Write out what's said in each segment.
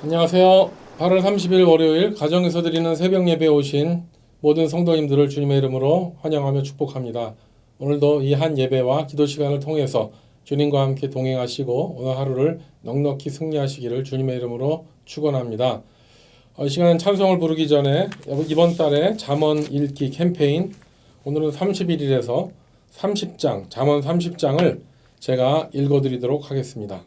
안녕하세요. 8월 30일 월요일 가정에서 드리는 새벽 예배에 오신 모든 성도님들을 주님의 이름으로 환영하며 축복합니다. 오늘도 이 한 예배와 기도 시간을 통해서 주님과 함께 동행하시고 오늘 하루를 넉넉히 승리하시기를 주님의 이름으로 축원합니다. 이 시간은 찬송을 부르기 전에 이번 달에 잠언 읽기 캠페인, 오늘은 31일에서 30장, 잠언 30장을 제가 읽어드리도록 하겠습니다.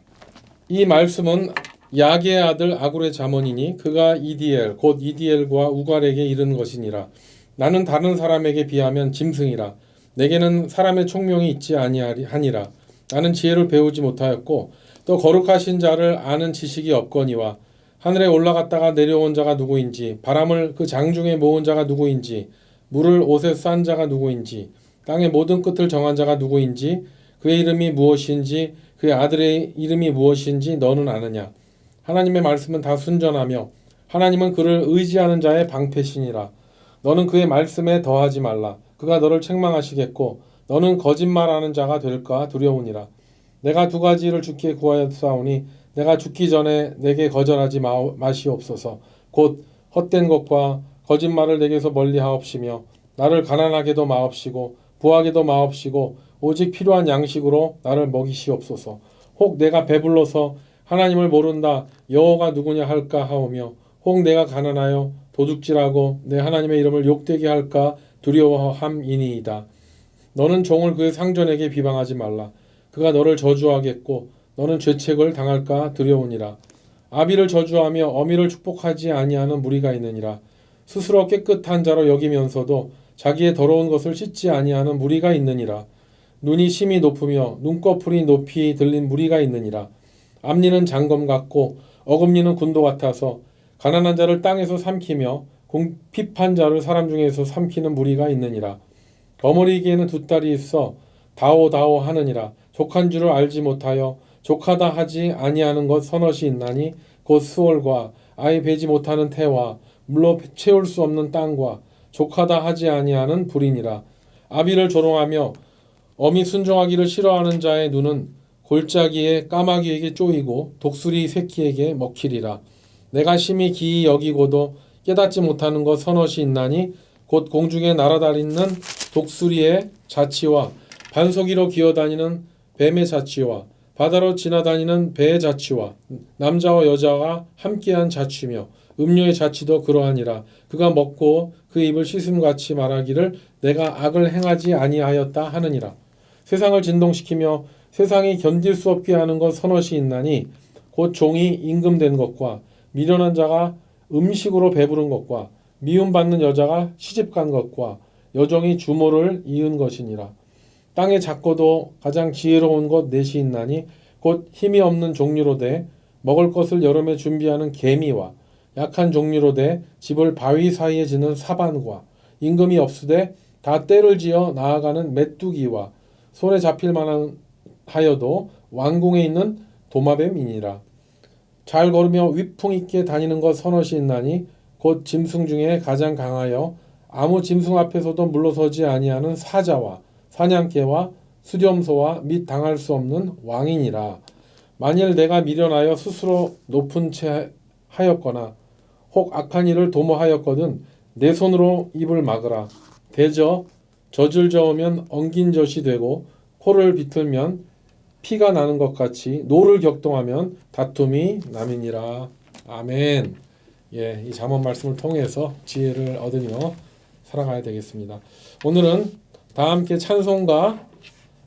이 말씀은 야게의 아들 아굴의 잠언이니 그가 이디엘 곧 이디엘과 우갈에게 이른 것이니라. 나는 다른 사람에게 비하면 짐승이라. 내게는 사람의 총명이 있지 아니하니라. 나는 지혜를 배우지 못하였고 또 거룩하신 자를 아는 지식이 없거니와 하늘에 올라갔다가 내려온 자가 누구인지, 바람을 그 장중에 모은 자가 누구인지, 물을 옷에 싼 자가 누구인지, 땅의 모든 끝을 정한 자가 누구인지, 그의 이름이 무엇인지, 그의 아들의 이름이 무엇인지 너는 아느냐. 하나님의 말씀은 다 순전하며 하나님은 그를 의지하는 자의 방패시니라. 너는 그의 말씀에 더하지 말라. 그가 너를 책망하시겠고 너는 거짓말하는 자가 될까 두려우니라. 내가 두 가지를 주께 구하였사오니 내가 죽기 전에 내게 거절하지 마시옵소서. 곧 헛된 것과 거짓말을 내게서 멀리하옵시며 나를 가난하게도 마옵시고 부하게도 마옵시고 오직 필요한 양식으로 나를 먹이시옵소서. 혹 내가 배불러서 하나님을 모른다 여호와가 누구냐 할까 하오며 혹 내가 가난하여 도둑질하고 내 하나님의 이름을 욕되게 할까 두려워함이니이다. 너는 종을 그의 상전에게 비방하지 말라. 그가 너를 저주하겠고 너는 죄책을 당할까 두려우니라. 아비를 저주하며 어미를 축복하지 아니하는 무리가 있느니라. 스스로 깨끗한 자로 여기면서도 자기의 더러운 것을 씻지 아니하는 무리가 있느니라. 눈이 심히 높으며 눈꺼풀이 높이 들린 무리가 있느니라. 앞니는 장검 같고 어금니는 군도 같아서 가난한 자를 땅에서 삼키며 궁핍한 자를 사람 중에서 삼키는 무리가 있느니라. 거머리에게는 두 딸이 있어 다오다오 하느니라. 족한 줄을 알지 못하여 족하다 하지 아니하는 것 서넛이 있나니 곧 수월과 아예 베지 못하는 태와 물로 채울 수 없는 땅과 족하다 하지 아니하는 불이니라. 아비를 조롱하며 어미 순종하기를 싫어하는 자의 눈은 골짜기에 까마귀에게 쪼이고 독수리 새끼에게 먹히리라. 내가 심히 기이 여기고도 깨닫지 못하는 것 서넛이 있나니 곧 공중에 날아다니는 독수리의 자치와 반석이로 기어다니는 뱀의 자치와 바다로 지나다니는 배의 자치와 남자와 여자가 함께한 자치며 음료의 자치도 그러하니라. 그가 먹고 그 입을 씻음같이 말하기를 내가 악을 행하지 아니하였다 하느니라. 세상을 진동시키며 세상이 견딜 수 없게 하는 것 서넛이 있나니 곧 종이 임금된 것과 미련한 자가 음식으로 배부른 것과 미움받는 여자가 시집간 것과 여종이 주모를 이은 것이니라. 땅에 작고도 가장 지혜로운 것 넷이 있나니 곧 힘이 없는 종류로 돼 먹을 것을 여름에 준비하는 개미와 약한 종류로 돼 집을 바위 사이에 지는 사반과 임금이 없으되 다 때를 지어 나아가는 메뚜기와 손에 잡힐 만한 하여도 왕궁에 있는 도마뱀이니라. 잘 걸으며 위풍 있게 다니는 것 서넛이 있나니 곧 짐승 중에 가장 강하여 아무 짐승 앞에서도 물러서지 아니하는 사자와 사냥개와 수렴소와 및 당할 수 없는 왕이니라. 만일 내가 미련하여 스스로 높은 채 하였거나 혹 악한 일을 도모하였거든 내 손으로 입을 막으라. 대저 젖을 저으면 엉긴 젖이 되고 코를 비틀면 피가 나는 것 같이 노를 격동하면 다툼이 남이니라. 아멘. 이 잠언 말씀을 통해서 지혜를 얻으며 살아가야 되겠습니다. 오늘은 다 함께 찬송가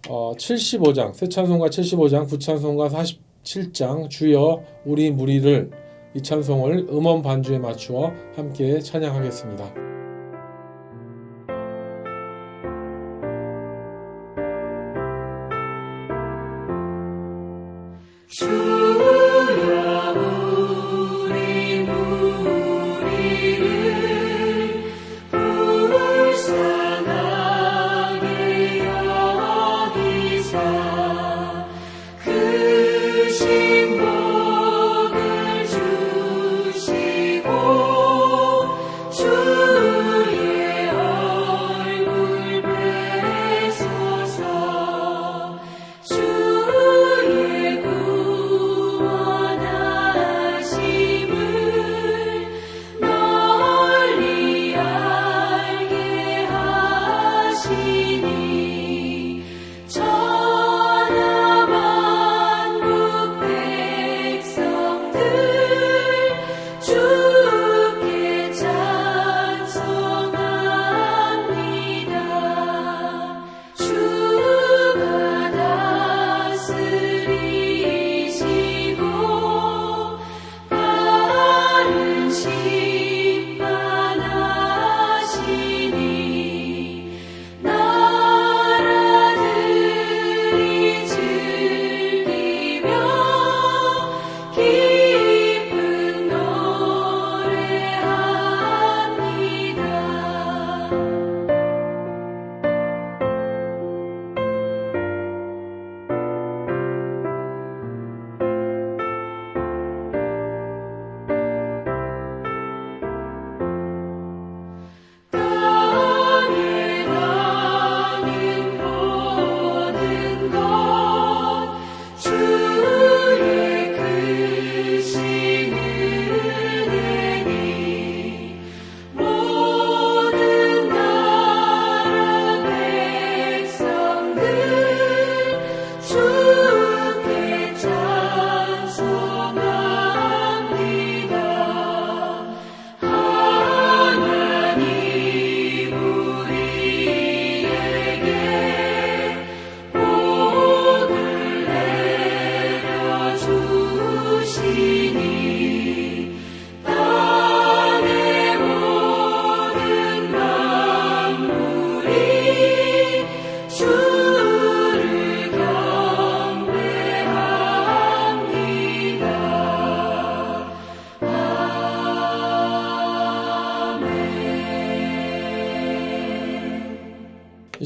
75장, 새 찬송가 75장, 구찬송가 47장 주여 우리 무리를, 이 찬송을 음원 반주에 맞추어 함께 찬양하겠습니다. 주여 우리 무리를 불쌍하게 여기사 그 신복을 주시고 주의 얼굴 뵈소서. 주의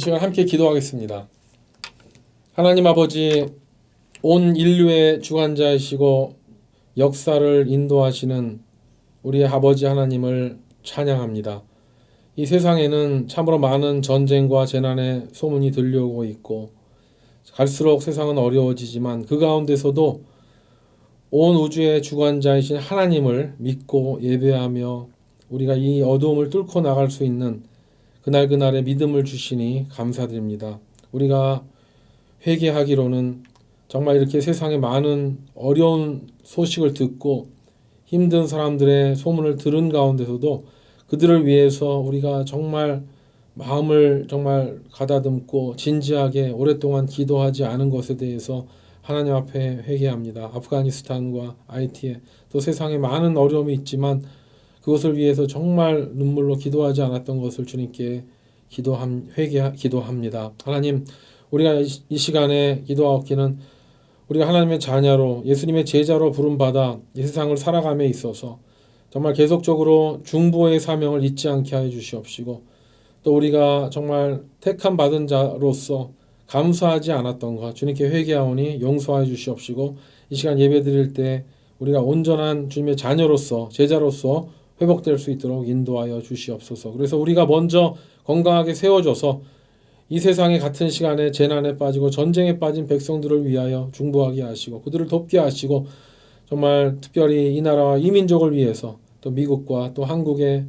시간 함께 기도하겠습니다. 하나님 아버지, 온 인류의 주관자이시고 역사를 인도하시는 우리의 아버지 하나님을 찬양합니다. 이 세상에는 참으로 많은 전쟁과 재난의 소문이 들려오고 있고 갈수록 세상은 어려워지지만 그 가운데서도 온 우주의 주관자이신 하나님을 믿고 예배하며 우리가 이 어두움을 뚫고 나갈 수 있는 그날그날의 믿음을 주시니 감사드립니다. 우리가 회개하기로는 정말 이렇게 세상에 많은 어려운 소식을 듣고 힘든 사람들의 소문을 들은 가운데서도 그들을 위해서 우리가 정말 마음을 정말 가다듬고 진지하게 오랫동안 기도하지 않은 것에 대해서 하나님 앞에 회개합니다. 아프가니스탄과 IT에 또 세상에 많은 어려움이 있지만 그것을 위해서 정말 눈물로 기도하지 않았던 것을 주님께 기도합니다. 하나님, 우리가 이 시간에 기도하옵기는 우리가 하나님의 자녀로 예수님의 제자로 부름받아 이 세상을 살아감에 있어서 정말 계속적으로 중보의 사명을 잊지 않게 하여 주시옵시고 또 우리가 정말 택함 받은 자로서 감사하지 않았던 것 주님께 회개하오니 용서하여 주시옵시고 이 시간 예배 드릴 때 우리가 온전한 주님의 자녀로서 제자로서 회복될 수 있도록 인도하여 주시옵소서. 그래서 우리가 먼저 건강하게 세워져서 이 세상의 같은 시간에 재난에 빠지고 전쟁에 빠진 백성들을 위하여 중보하게 하시고 그들을 돕게 하시고 정말 특별히 이 나라와 이 민족을 위해서 또 미국과 또 한국의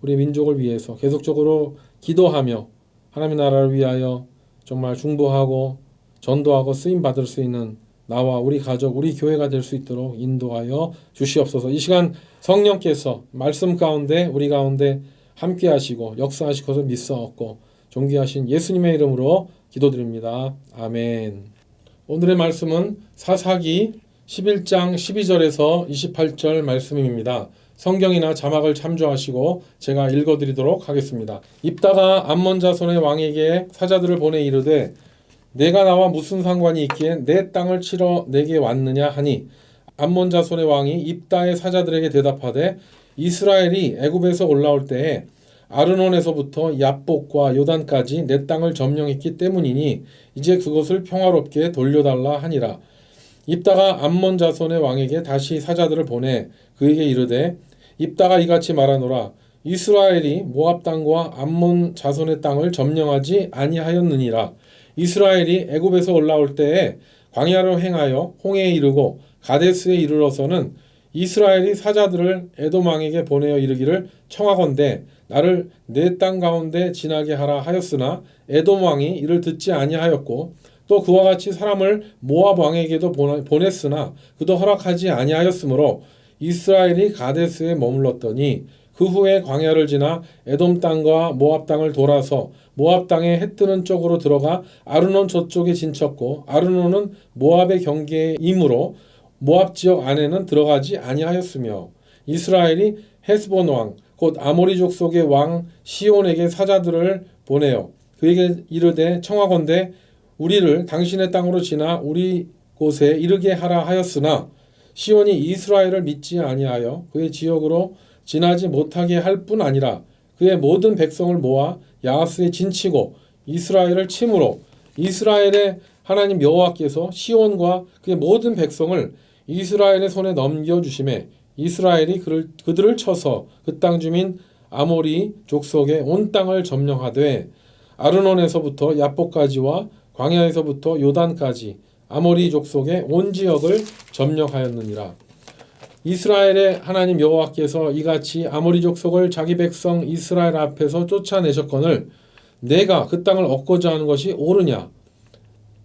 우리 민족을 위해서 계속적으로 기도하며 하나님의 나라를 위하여 정말 중보하고 전도하고 쓰임 받을 수 있는 나와 우리 가족, 우리 교회가 될 수 있도록 인도하여 주시옵소서. 이 시간 성령께서 말씀 가운데 우리 가운데 함께 하시고 역사하실 것을 믿사옵고 존귀하신 예수님의 이름으로 기도드립니다. 아멘. 오늘의 말씀은 사사기 11장 12절에서 28절 말씀입니다. 성경이나 자막을 참조하시고 제가 읽어드리도록 하겠습니다. 입다가 암몬 자손의 왕에게 사자들을 보내 이르되 내가 나와 무슨 상관이 있기에 내 땅을 치러 내게 왔느냐 하니 암몬 자손의 왕이 입다의 사자들에게 대답하되 이스라엘이 애굽에서 올라올 때에 아르논에서부터 얍복과 요단까지 내 땅을 점령했기 때문이니 이제 그것을 평화롭게 돌려달라 하니라. 입다가 암몬 자손의 왕에게 다시 사자들을 보내 그에게 이르되 입다가 이같이 말하노라. 이스라엘이 모압 땅과 암몬 자손의 땅을 점령하지 아니하였느니라. 이스라엘이 애굽에서 올라올 때에 광야로 행하여 홍해에 이르고 가데스에 이르러서는 이스라엘이 사자들을 에돔 왕에게 보내어 이르기를 청하건대 나를 내 땅 가운데 지나게 하라 하였으나 에돔 왕이 이를 듣지 아니하였고 또 그와 같이 사람을 모압 왕에게도 보냈으나 그도 허락하지 아니하였으므로 이스라엘이 가데스에 머물렀더니 그 후에 광야를 지나 에돔 땅과 모압 땅을 돌아서 모압 땅의 해 뜨는 쪽으로 들어가 아르논 저쪽에 진쳤고 아르논은 모압의 경계에 이므로 모압 지역 안에는 들어가지 아니하였으며 이스라엘이 헤스본 왕 곧 아모리 족속의 왕 시온에게 사자들을 보내어 그에게 이르되 청하건대 우리를 당신의 땅으로 지나 우리 곳에 이르게 하라 하였으나 시온이 이스라엘을 믿지 아니하여 그의 지역으로 지나지 못하게 할 뿐 아니라 그의 모든 백성을 모아 야하스에 진치고 이스라엘을 침으로 이스라엘의 하나님 여호와께서 시온과 그의 모든 백성을 이스라엘의 손에 넘겨주심에 이스라엘이 그들을 쳐서 그 땅 주민 아모리 족속의 온 땅을 점령하되 아르논에서부터 얍복까지와 광야에서부터 요단까지 아모리 족속의 온 지역을 점령하였느니라. 이스라엘의 하나님 여호와께서 이같이 아모리 족속을 자기 백성 이스라엘 앞에서 쫓아내셨거늘 내가 그 땅을 얻고자 하는 것이 옳으냐?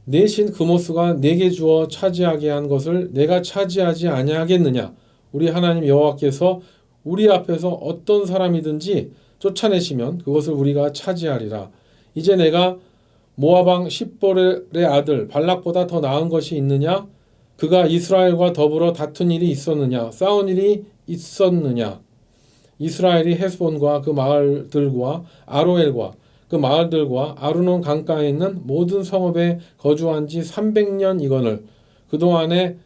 내 신 그모스가 내게 주어 차지하게 한 것을 내가 차지하지 아니하겠느냐? 우리 하나님 여호와께서 우리 앞에서 어떤 사람이든지 쫓아내시면 그것을 우리가 차지하리라. 이제 내가 모압 왕 십볼의 아들 발락보다 더 나은 것이 있느냐? 그가 이스라엘과 더불어 다툰 일이 있었느냐? 싸운 일이 있었느냐? 이스라엘이 헤스본과 그 마을들과 아로엘과 그 마을들과 아르논 강가에 있는 모든 성읍에 거주한 지 300년이거늘 그동안에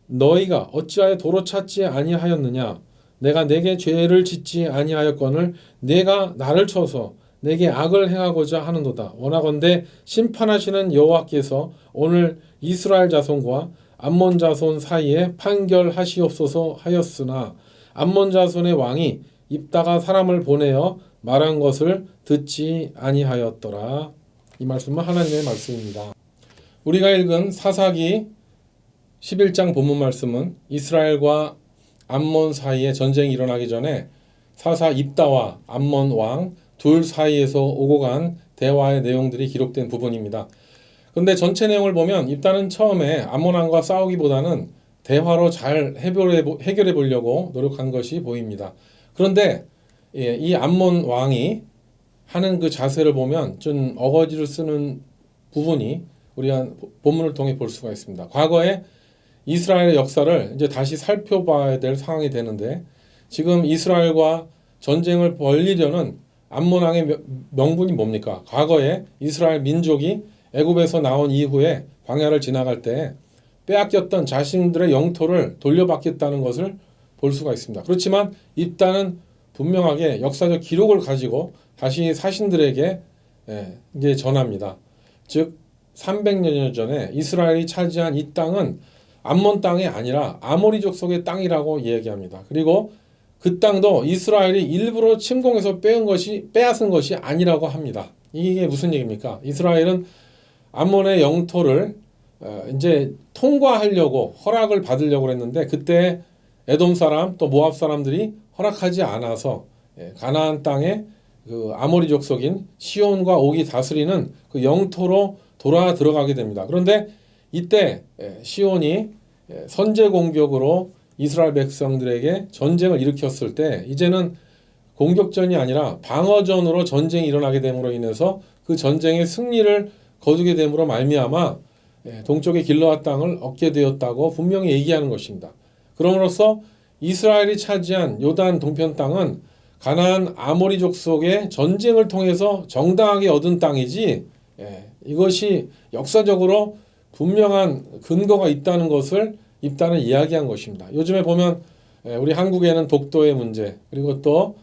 너희가 어찌하여 도로 찾지 아니하였느냐? 내가 내게 죄를 짓지 아니하였거늘 내가 나를 쳐서 내게 악을 행하고자 하는도다. 원하건대 심판하시는 여호와께서 오늘 이스라엘 자손과 암몬 자손 사이에 판결하시옵소서 하였으나 암몬 자손의 왕이 입다가 사람을 보내어 말한 것을 듣지 아니하였더라. 이 말씀은 하나님의 말씀입니다. 우리가 읽은 사사기 11장 본문 말씀은 이스라엘과 암몬 사이에 전쟁이 일어나기 전에 사사 입다와 암몬 왕 둘 사이에서 오고 간 대화의 내용들이 기록된 부분입니다. 그런데 전체 내용을 보면 입다는 처음에 암몬 왕과 싸우기보다는 대화로 잘 해결해 보려고 노력한 것이 보입니다. 그런데 이 암몬 왕이 하는 그 자세를 보면 좀 어거지를 쓰는 부분이 우리가 본문을 통해 볼 수가 있습니다. 과거에 이스라엘의 역사를 이제 다시 살펴봐야 될 상황이 되는데 지금 이스라엘과 전쟁을 벌이려는 암몬 왕의 명분이 뭡니까? 과거에 이스라엘 민족이 애굽에서 나온 이후에 광야를 지나갈 때 빼앗겼던 자신들의 영토를 돌려받겠다는 것을 볼 수가 있습니다. 그렇지만 입다는 분명하게 역사적 기록을 가지고 다시 사신들에게 이제 전합니다. 즉 300년 전에 이스라엘이 차지한 이 땅은 암몬 땅이 아니라 아모리 족속의 땅이라고 이야기합니다. 그리고 그 땅도 이스라엘이 일부러 침공해서 빼앗은 것이 아니라고 합니다. 이게 무슨 얘기입니까? 이스라엘은 암몬의 영토를 이제 통과하려고 허락을 받으려고 했는데 그때 에돔 사람 또 모압 사람들이 허락하지 않아서 가나안 땅에 그 아모리 족속인 시온과 옥이 다스리는 그 영토로 돌아 들어가게 됩니다. 그런데 이때 시온이 선제 공격으로 이스라엘 백성들에게 전쟁을 일으켰을 때 이제는 공격전이 아니라 방어전으로 전쟁이 일어나게 됨으로 인해서 그 전쟁의 승리를 거두게 됨으로 말미암아 동쪽의 길르앗 땅을 얻게 되었다고 분명히 얘기하는 것입니다. 그럼으로써 이스라엘이 차지한 요단 동편 땅은 가나안 아모리 족속의 전쟁을 통해서 정당하게 얻은 땅이지 이것이 역사적으로 분명한 근거가 있다는 것을 입다는 이야기한 것입니다. 요즘에 보면 우리 한국에는 독도의 문제 그리고 또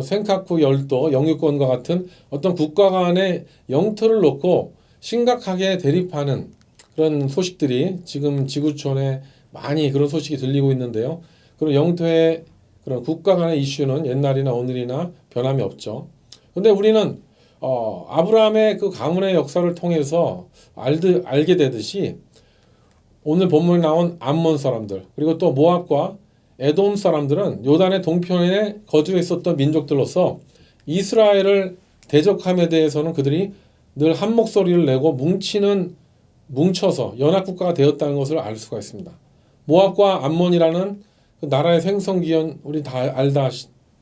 센카쿠 열도 영유권과 같은 어떤 국가 간의 영토를 놓고 심각하게 대립하는 그런 소식들이 지금 지구촌에 많이 그런 소식이 들리고 있는데요. 그리고 영토의 그런 국가 간의 이슈는 옛날이나 오늘이나 변함이 없죠. 그런데 우리는 아브라함의 그 가문의 역사를 통해서 알게 되듯이 오늘 본문에 나온 암몬 사람들 그리고 또 모압과 에돔 사람들은 요단의 동편에 거주했었던 민족들로서 이스라엘을 대적함에 대해서는 그들이 늘 한 목소리를 내고 뭉쳐서 연합국가가 되었다는 것을 알 수가 있습니다. 모압과 암몬이라는 그 나라의 생성기원 우리 다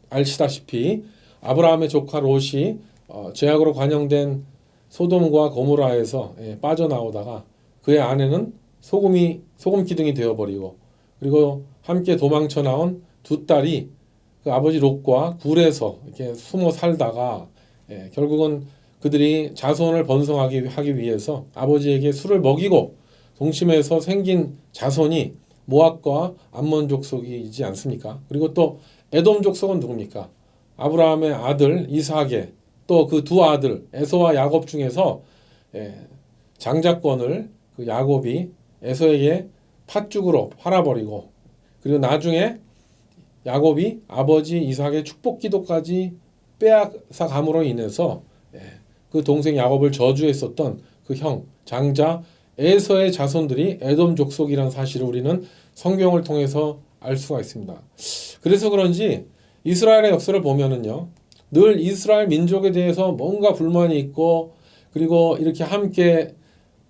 아시다시피 아브라함의 조카 롯이 죄악으로 관영된 소돔과 고모라에서 빠져나오다가 그의 아내는 소금 기둥이 되어버리고 그리고 함께 도망쳐 나온 두 딸이 그 아버지 롯과 굴에서 이렇게 숨어 살다가 결국은 그들이 자손을 번성하기 위해서 아버지에게 술을 먹이고 동심에서 생긴 자손이 모압과 암몬 족속이지 않습니까? 그리고 또 에돔 족속은 누굽니까? 아브라함의 아들 이삭의 또 그 두 아들 에서와 야곱 중에서 장자권을 그 야곱이 에서에게 팥죽으로 팔아버리고 그리고 나중에 야곱이 아버지 이삭의 축복 기도까지 빼앗아 감으로 인해서 그 동생 야곱을 저주했었던 그 형 장자 에서의 자손들이 에돔 족속이라는 사실을 우리는 성경을 통해서 알 수가 있습니다. 그래서 그런지 이스라엘의 역사를 보면은요, 늘 이스라엘 민족에 대해서 뭔가 불만이 있고 그리고 이렇게 함께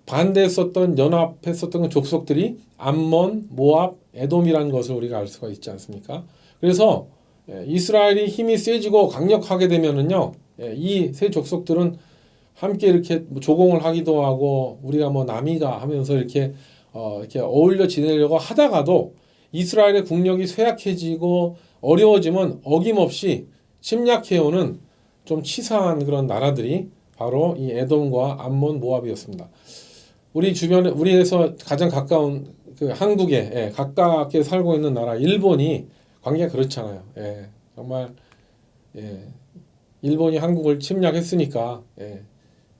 반대했었던 연합했었던 족속들이 암몬, 모압, 에돔이라는 것을 우리가 알 수가 있지 않습니까? 그래서 이스라엘이 힘이 세지고 강력하게 되면은요, 이 세 족속들은 함께 이렇게 조공을 하기도 하고 우리가 뭐 남이가 하면서 이렇게 어울려 지내려고 하다가도 이스라엘의 국력이 쇠약해지고 어려워지면 어김없이 침략해오는 좀 치사한 그런 나라들이 바로 이 에돔과 암몬, 모압이었습니다. 우리 주변에 우리에서 가장 가까운 그 한국에 가깝게 살고 있는 나라 일본이 관계가 그렇잖아요. 정말 일본이 한국을 침략했으니까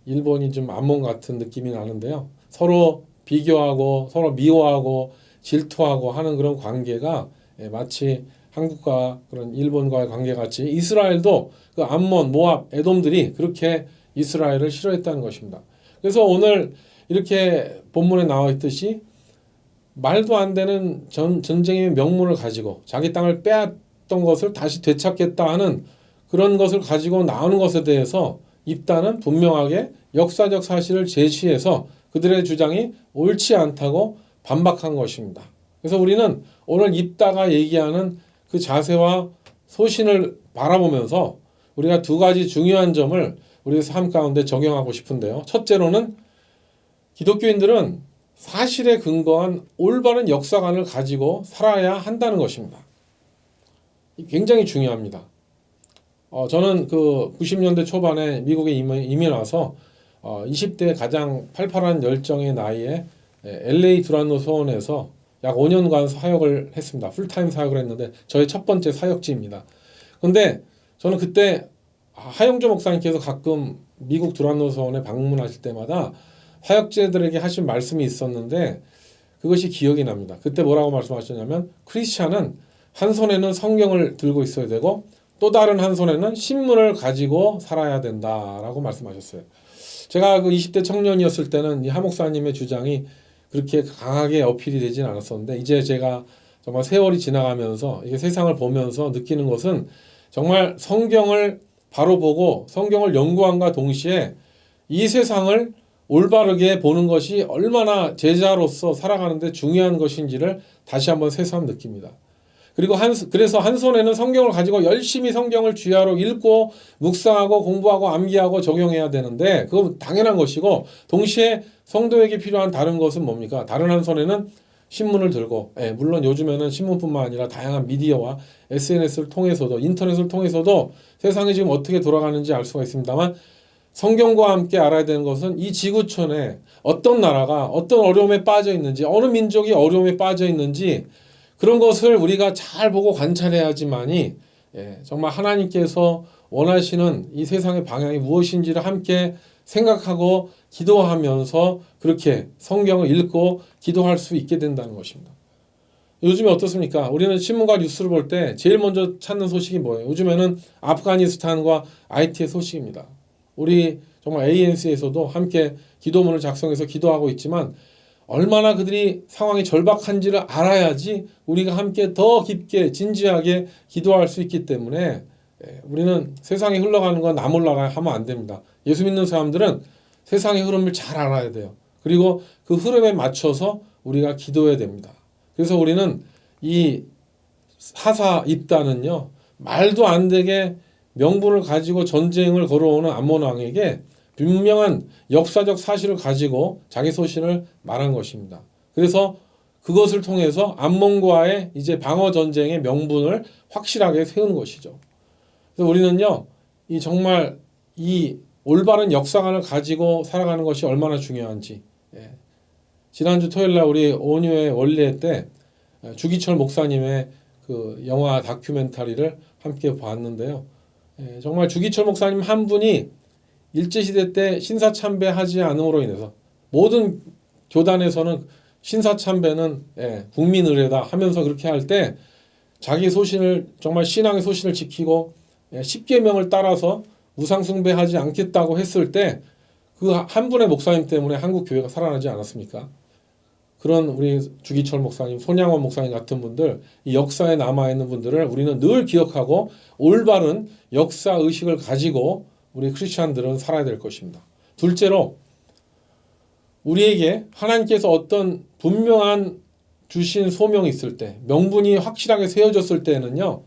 일본이 좀 암몽 같은 느낌이 나는데요. 서로 비교하고 서로 미워하고 질투하고 하는 그런 관계가 마치 한국과 그런 일본과의 관계 같이 이스라엘도 그 암몬, 모압, 에돔들이 그렇게 이스라엘을 싫어했다는 것입니다. 그래서 오늘 이렇게 본문에 나와 있듯이 말도 안 되는 전쟁의 명분을 가지고 자기 땅을 빼앗던 것을 다시 되찾겠다 하는 그런 것을 가지고 나오는 것에 대해서 입단은 분명하게 역사적 사실을 제시해서 그들의 주장이 옳지 않다고 반박한 것입니다. 그래서 우리는 오늘 입다가 얘기하는 그 자세와 소신을 바라보면서 우리가 두 가지 중요한 점을 우리 삶 가운데 적용하고 싶은데요. 첫째로는 기독교인들은 사실에 근거한 올바른 역사관을 가지고 살아야 한다는 것입니다. 굉장히 중요합니다. 저는 그 90년대 초반에 미국에 이민 와서 20대 가장 팔팔한 열정의 나이에 LA 두란노 소원에서 약 5년간 사역을 했습니다. 풀타임 사역을 했는데 저의 첫 번째 사역지입니다. 근데 저는 그때 하영조 목사님께서 가끔 미국 두란노 소원에 방문하실 때마다 사역자들에게 하신 말씀이 있었는데 그것이 기억이 납니다. 그때 뭐라고 말씀하셨냐면 크리스찬은 한 손에는 성경을 들고 있어야 되고 또 다른 한 손에는 신문을 가지고 살아야 된다라고 말씀하셨어요. 제가 그 20대 청년이었을 때는 이 하 목사님의 주장이 그렇게 강하게 어필이 되진 않았었는데 이제 제가 정말 세월이 지나가면서 이게 세상을 보면서 느끼는 것은 정말 성경을 바로 보고 성경을 연구함과 동시에 이 세상을 올바르게 보는 것이 얼마나 제자로서 살아가는데 중요한 것인지를 다시 한번 새삼 느낍니다. 그리고 그래서 한 손에는 성경을 가지고 열심히 성경을 주야로 읽고 묵상하고 공부하고 암기하고 적용해야 되는데 그건 당연한 것이고 동시에 성도에게 필요한 다른 것은 뭡니까? 다른 한 손에는 신문을 들고 물론 요즘에는 신문뿐만 아니라 다양한 미디어와 SNS를 통해서도 인터넷을 통해서도 세상이 지금 어떻게 돌아가는지 알 수가 있습니다만 성경과 함께 알아야 되는 것은 이 지구촌에 어떤 나라가 어떤 어려움에 빠져 있는지 어느 민족이 어려움에 빠져 있는지 그런 것을 우리가 잘 보고 관찰해야지만이 정말 하나님께서 원하시는 이 세상의 방향이 무엇인지를 함께 생각하고 기도하면서 그렇게 성경을 읽고 기도할 수 있게 된다는 것입니다. 요즘에 어떻습니까? 우리는 신문과 뉴스를 볼 때 제일 먼저 찾는 소식이 뭐예요? 요즘에는 아프가니스탄과 IT의 소식입니다. 우리 정말 ANC에서도 함께 기도문을 작성해서 기도하고 있지만 얼마나 그들이 상황이 절박한지를 알아야지 우리가 함께 더 깊게 진지하게 기도할 수 있기 때문에 우리는 세상이 흘러가는 건 나 몰라라 하면 안 됩니다. 예수 믿는 사람들은 세상의 흐름을 잘 알아야 돼요. 그리고 그 흐름에 맞춰서 우리가 기도해야 됩니다. 그래서 우리는 이 사사 입다는요 말도 안 되게 명분을 가지고 전쟁을 걸어오는 암몬 왕에게 분명한 역사적 사실을 가지고 자기 소신을 말한 것입니다. 그래서 그것을 통해서 암몬과의 이제 방어 전쟁의 명분을 확실하게 세운 것이죠. 그래서 우리는요, 이 정말 이 올바른 역사관을 가지고 살아가는 것이 얼마나 중요한지. 지난주 토요일날 우리 온유의 원례 때 주기철 목사님의 그 영화 다큐멘터리를 함께 봤는데요. 정말 주기철 목사님 한 분이 일제시대 때 신사참배하지 않음으로 인해서 모든 교단에서는 신사참배는 국민 의례다 하면서 그렇게 할 때 자기 소신을 정말 신앙의 소신을 지키고 십계명을 따라서 우상숭배하지 않겠다고 했을 때 그 한 분의 목사님 때문에 한국 교회가 살아나지 않았습니까? 그런 우리 주기철 목사님, 손양원 목사님 같은 분들, 이 역사에 남아있는 분들을 우리는 늘 기억하고 올바른 역사 의식을 가지고 우리 크리스찬들은 살아야 될 것입니다. 둘째로 우리에게 하나님께서 어떤 분명한 주신 소명이 있을 때, 명분이 확실하게 세워졌을 때는요,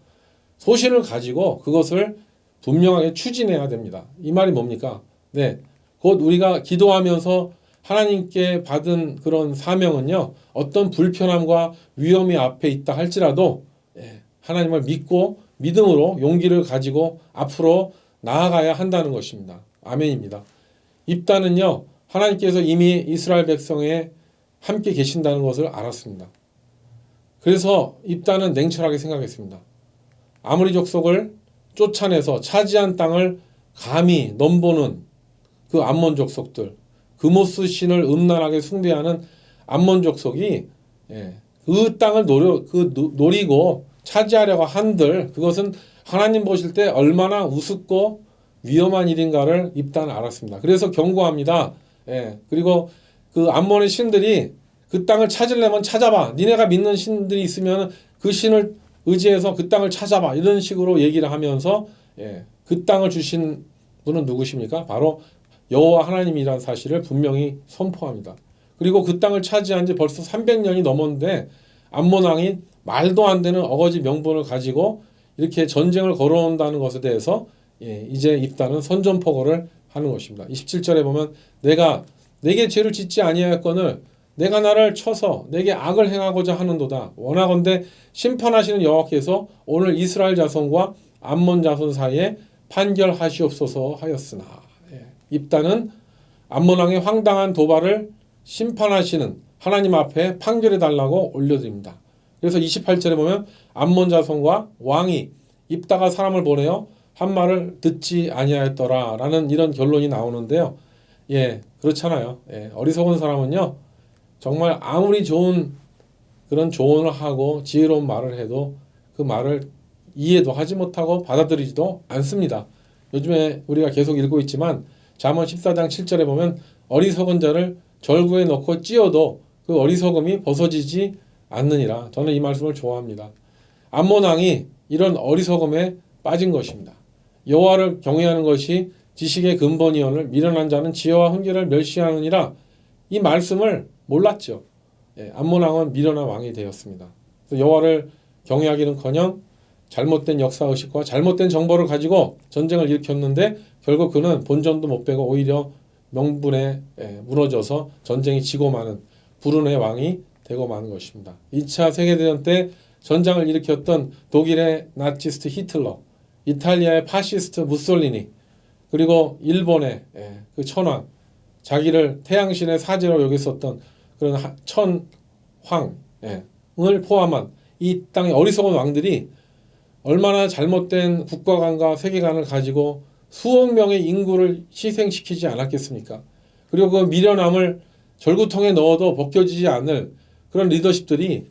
소신을 가지고 그것을 분명하게 추진해야 됩니다. 이 말이 뭡니까? 곧 우리가 기도하면서 하나님께 받은 그런 사명은요, 어떤 불편함과 위험이 앞에 있다 할지라도 하나님을 믿고 믿음으로 용기를 가지고 앞으로 나아가야 한다는 것입니다. 아멘입니다. 입다는요, 하나님께서 이미 이스라엘 백성에 함께 계신다는 것을 알았습니다. 그래서 입다는 냉철하게 생각했습니다. 아무리 족속을 쫓아내서 차지한 땅을 감히 넘보는 그 암몬 족속들, 그모스 신을 음란하게 숭배하는 암몬 족속이 그 땅을 노리고 차지하려고 한들 그것은 하나님 보실 때 얼마나 우습고 위험한 일인가를 입단 알았습니다. 그래서 경고합니다. 그리고 그 암몬의 신들이 그 땅을 찾으려면 찾아봐. 니네가 믿는 신들이 있으면 그 신을 의지해서 그 땅을 찾아봐. 이런 식으로 얘기를 하면서 그 땅을 주신 분은 누구십니까? 바로 여호와 하나님이라는 사실을 분명히 선포합니다. 그리고 그 땅을 차지한 지 벌써 300년이 넘었는데 암몬 왕이 말도 안 되는 어거지 명분을 가지고 이렇게 전쟁을 걸어온다는 것에 대해서 이제 입단은 선전포고를 하는 것입니다. 27절에 보면 내가 내게 죄를 짓지 아니하였거늘 내가 나를 쳐서 내게 악을 행하고자 하는도다. 원하건대 심판하시는 여호와께서 오늘 이스라엘 자손과 암몬 자손 사이에 판결하시옵소서 하였으나 입단은 암몬 왕의 황당한 도발을 심판하시는 하나님 앞에 판결해 달라고 올려드립니다. 그래서 28절에 보면 암몬 자손과 왕이 입다가 사람을 보내어 한 말을 듣지 아니하였더라 라는 이런 결론이 나오는데요. 그렇잖아요. 어리석은 사람은요 정말 아무리 좋은 그런 조언을 하고 지혜로운 말을 해도 그 말을 이해도 하지 못하고 받아들이지도 않습니다. 요즘에 우리가 계속 읽고 있지만 잠언 14장 7절에 보면 어리석은 자를 절구에 넣고 찧어도 그 어리석음이 벗어지지 않느니라. 저는 이 말씀을 좋아합니다. 암몬 왕이 이런 어리석음에 빠진 것입니다. 여호와를 경외하는 것이 지식의 근본이오늘 미련한 자는 지혜와 훈계를 멸시하느니라. 이 말씀을 몰랐죠. 암몬 왕은 미련한 왕이 되었습니다. 여호와를 경외하기는커녕 잘못된 역사의식과 잘못된 정보를 가지고 전쟁을 일으켰는데 결국 그는 본전도 못 빼고 오히려 명분에 무너져서 전쟁이 지고 마는 불운의 왕이 되고 마는 것입니다. 2차 세계대전 때 전장을 일으켰던 독일의 나치스트 히틀러, 이탈리아의 파시스트 무솔리니, 그리고 일본의 그 천황, 자기를 태양신의 사제로 여겼었던 그런 천황을 포함한 이 땅의 어리석은 왕들이 얼마나 잘못된 국가관과 세계관을 가지고 수억 명의 인구를 희생시키지 않았겠습니까? 그리고 그 미련함을 절구통에 넣어도 벗겨지지 않을 그런 리더십들이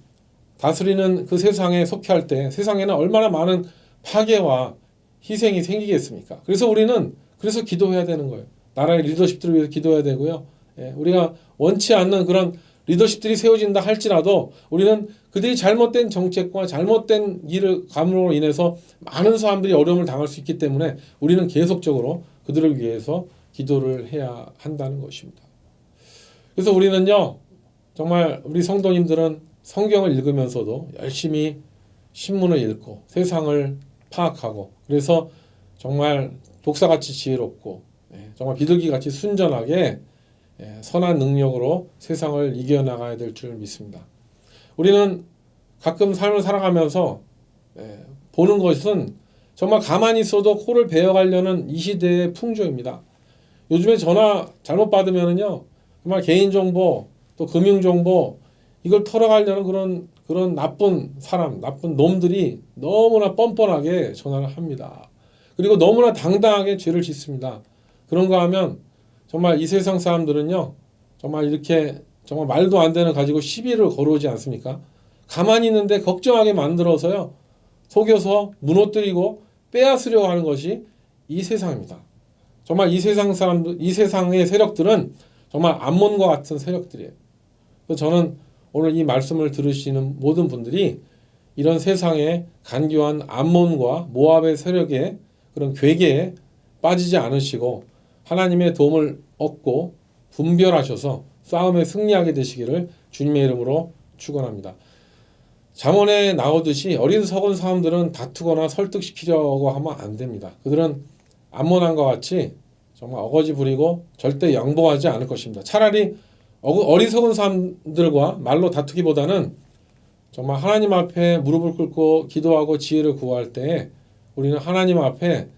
다스리는 그 세상에 속해 때 세상에는 얼마나 많은 파괴와 희생이 생기겠습니까? 그래서 우리는 기도해야 되는 거예요. 나라의 리더십들을 위해서 기도해야 되고요. 우리가 원치 않는 그런 리더십들이 세워진다 할지라도 우리는 그들이 잘못된 정책과 잘못된 일을 감으로 인해서 많은 사람들이 어려움을 당할 수 있기 때문에 우리는 계속적으로 그들을 위해서 기도를 해야 한다는 것입니다. 그래서 우리는요, 정말 우리 성도님들은 성경을 읽으면서도 열심히 신문을 읽고 세상을 파악하고 그래서 정말 독사같이 지혜롭고 정말 비둘기같이 순전하게 선한 능력으로 세상을 이겨나가야 될 줄 믿습니다. 우리는 가끔 삶을 살아가면서 보는 것은 정말 가만히 있어도 코를 베어가려는 이 시대의 풍조입니다. 요즘에 전화 잘못 받으면은요, 정말 개인정보 또 금융정보 이걸 털어가려는 그런 나쁜 사람, 나쁜 놈들이 너무나 뻔뻔하게 전화를 합니다. 그리고 너무나 당당하게 죄를 짓습니다. 그런가 하면 정말 이 세상 사람들은요, 정말 이렇게 정말 말도 안 되는 가지고 시비를 걸어오지 않습니까? 가만히 있는데 걱정하게 만들어서요, 속여서 무너뜨리고 빼앗으려고 하는 것이 이 세상입니다. 정말 이 세상 사람들, 이 세상의 세력들은 정말 암몬과 같은 세력들이에요. 그래서 저는 오늘 이 말씀을 들으시는 모든 분들이 이런 세상의 간교한 암몬과 모압의 세력의 그런 괴계에 빠지지 않으시고 하나님의 도움을 얻고 분별하셔서 싸움에 승리하게 되시기를 주님의 이름으로 축원합니다. 잠언에 나오듯이 어리석은 사람들은 다투거나 설득시키려고 하면 안 됩니다. 그들은 암몬 왕과 같이 정말 어거지 부리고 절대 양보하지 않을 것입니다. 차라리 어리석은 사람들과 말로 다투기보다는 정말 하나님 앞에 무릎을 꿇고 기도하고 지혜를 구할 때 우리는 하나님 앞에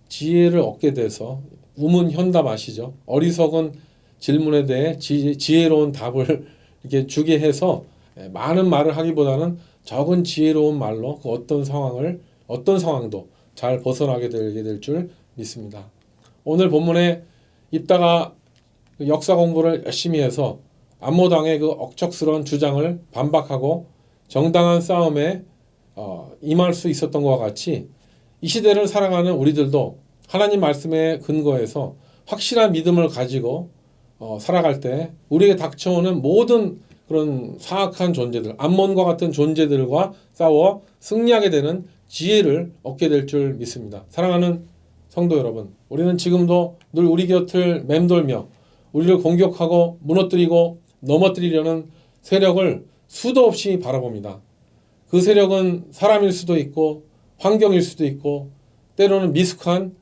지혜를 얻게 돼서 우문현답 아시죠? 어리석은 질문에 대해 지혜로운 답을 이렇게 주게 해서 많은 말을 하기보다는 적은 지혜로운 말로 그 어떤 상황도 잘 벗어나게 되게 될 줄 믿습니다. 오늘 본문에 입다가 역사 공부를 열심히 해서 안모당의 그 억척스러운 주장을 반박하고 정당한 싸움에 임할 수 있었던 것과 같이 이 시대를 살아가는 우리들도 하나님 말씀에 근거해서 확실한 믿음을 가지고 살아갈 때 우리에게 닥쳐오는 모든 그런 사악한 존재들, 암몬과 같은 존재들과 싸워 승리하게 되는 지혜를 얻게 될 줄 믿습니다. 사랑하는 성도 여러분, 우리는 지금도 늘 우리 곁을 맴돌며 우리를 공격하고 무너뜨리고 넘어뜨리려는 세력을 수도 없이 바라봅니다. 그 세력은 사람일 수도 있고 환경일 수도 있고 때로는 미숙한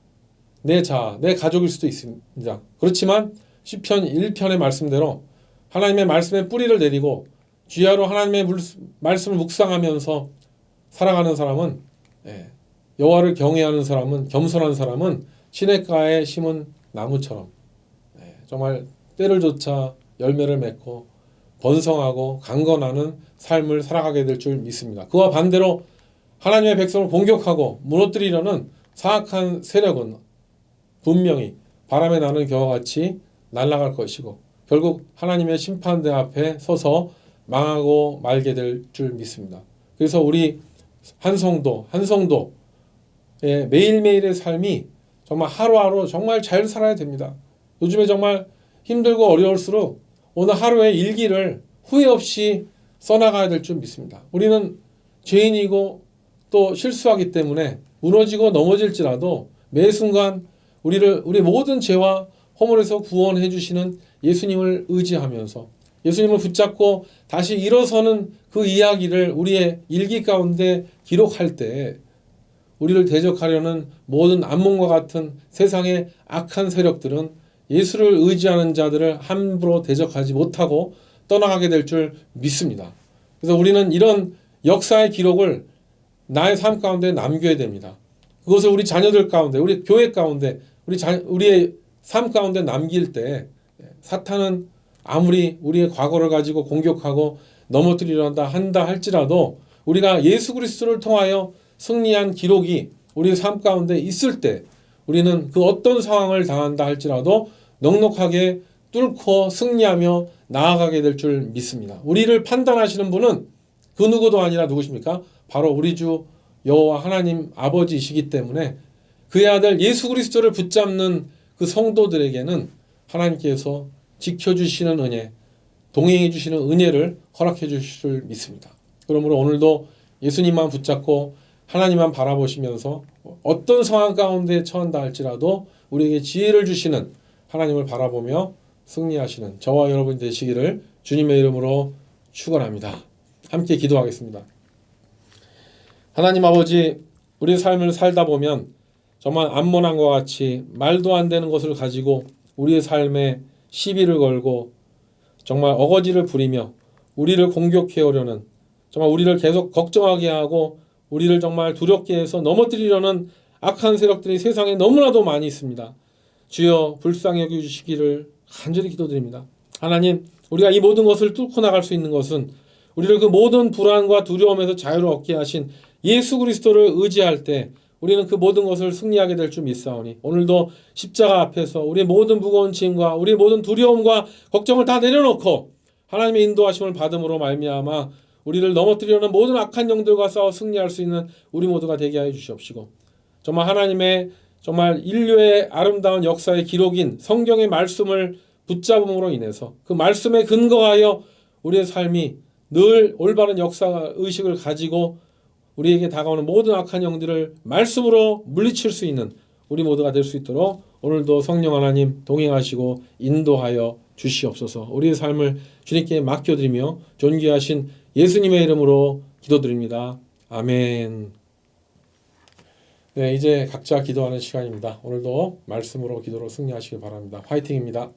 내 자아, 내 가족일 수도 있습니다. 그렇지만 시편 1편의 말씀대로 하나님의 말씀에 뿌리를 내리고 주야로 하나님의 말씀을 묵상하면서 살아가는 사람은 여호와를 경외하는 사람은 겸손한 사람은 시냇가에 심은 나무처럼 정말 때를 좇아 열매를 맺고 번성하고 강건하는 삶을 살아가게 될 줄 믿습니다. 그와 반대로 하나님의 백성을 공격하고 무너뜨리려는 사악한 세력은 분명히 바람에 나는 겨와 같이 날아갈 것이고 결국 하나님의 심판대 앞에 서서 망하고 말게 될 줄 믿습니다. 그래서 우리 한 성도의 매일매일의 삶이 정말 하루하루 정말 잘 살아야 됩니다. 요즘에 정말 힘들고 어려울수록 오늘 하루의 일기를 후회 없이 써나가야 될 줄 믿습니다. 우리는 죄인이고 또 실수하기 때문에 무너지고 넘어질지라도 매 순간 우리 모든 죄와 허물에서 구원해 주시는 예수님을 의지하면서 예수님을 붙잡고 다시 일어서는 그 이야기를 우리의 일기 가운데 기록할 때 우리를 대적하려는 모든 암몽과 같은 세상의 악한 세력들은 예수를 의지하는 자들을 함부로 대적하지 못하고 떠나가게 될 줄 믿습니다. 그래서 우리는 이런 역사의 기록을 나의 삶 가운데 남겨야 됩니다. 그것을 우리 자녀들 가운데, 우리 교회 가운데, 우리의 삶 가운데 남길 때 사탄은 아무리 우리의 과거를 가지고 공격하고 넘어뜨리려 한다 할지라도 우리가 예수 그리스도를 통하여 승리한 기록이 우리의 삶 가운데 있을 때 우리는 그 어떤 상황을 당한다 할지라도 넉넉하게 뚫고 승리하며 나아가게 될 줄 믿습니다. 우리를 판단하시는 분은 그 누구도 아니라 누구십니까? 바로 우리 주 여호와 하나님 아버지이시기 때문에 그의 아들 예수 그리스도를 붙잡는 그 성도들에게는 하나님께서 지켜주시는 은혜, 동행해 주시는 은혜를 허락해 주실 줄 믿습니다. 그러므로 오늘도 예수님만 붙잡고 하나님만 바라보시면서 어떤 상황 가운데 처한다 할지라도 우리에게 지혜를 주시는 하나님을 바라보며 승리하시는 저와 여러분 되시기를 주님의 이름으로 축원합니다. 함께 기도하겠습니다. 하나님 아버지, 우리 삶을 살다 보면 정말 암몬한과 같이 말도 안 되는 것을 가지고 우리의 삶에 시비를 걸고 정말 어거지를 부리며 우리를 공격해 오려는, 정말 우리를 계속 걱정하게 하고 우리를 정말 두렵게 해서 넘어뜨리려는 악한 세력들이 세상에 너무나도 많이 있습니다. 주여 불쌍히 여겨주시기를 간절히 기도드립니다. 하나님, 우리가 이 모든 것을 뚫고 나갈 수 있는 것은 우리를 그 모든 불안과 두려움에서 자유를 얻게 하신 예수 그리스도를 의지할 때 우리는 그 모든 것을 승리하게 될 줄 믿사오니 오늘도 십자가 앞에서 우리의 모든 무거운 짐과 우리의 모든 두려움과 걱정을 다 내려놓고 하나님의 인도하심을 받음으로 말미암아 우리를 넘어뜨리려는 모든 악한 영들과 싸워 승리할 수 있는 우리 모두가 되게 하여 주시옵시고, 정말 하나님의 정말 인류의 아름다운 역사의 기록인 성경의 말씀을 붙잡음으로 인해서 그 말씀에 근거하여 우리의 삶이 늘 올바른 역사 의식을 가지고 우리에게 다가오는 모든 악한 영들을 말씀으로 물리칠 수 있는 우리 모두가 될 수 있도록 오늘도 성령 하나님 동행하시고 인도하여 주시옵소서. 우리의 삶을 주님께 맡겨드리며 존귀하신 예수님의 이름으로 기도드립니다. 아멘. 네, 이제 각자 기도하는 시간입니다. 오늘도 말씀으로 기도로 승리하시기 바랍니다. 화이팅입니다.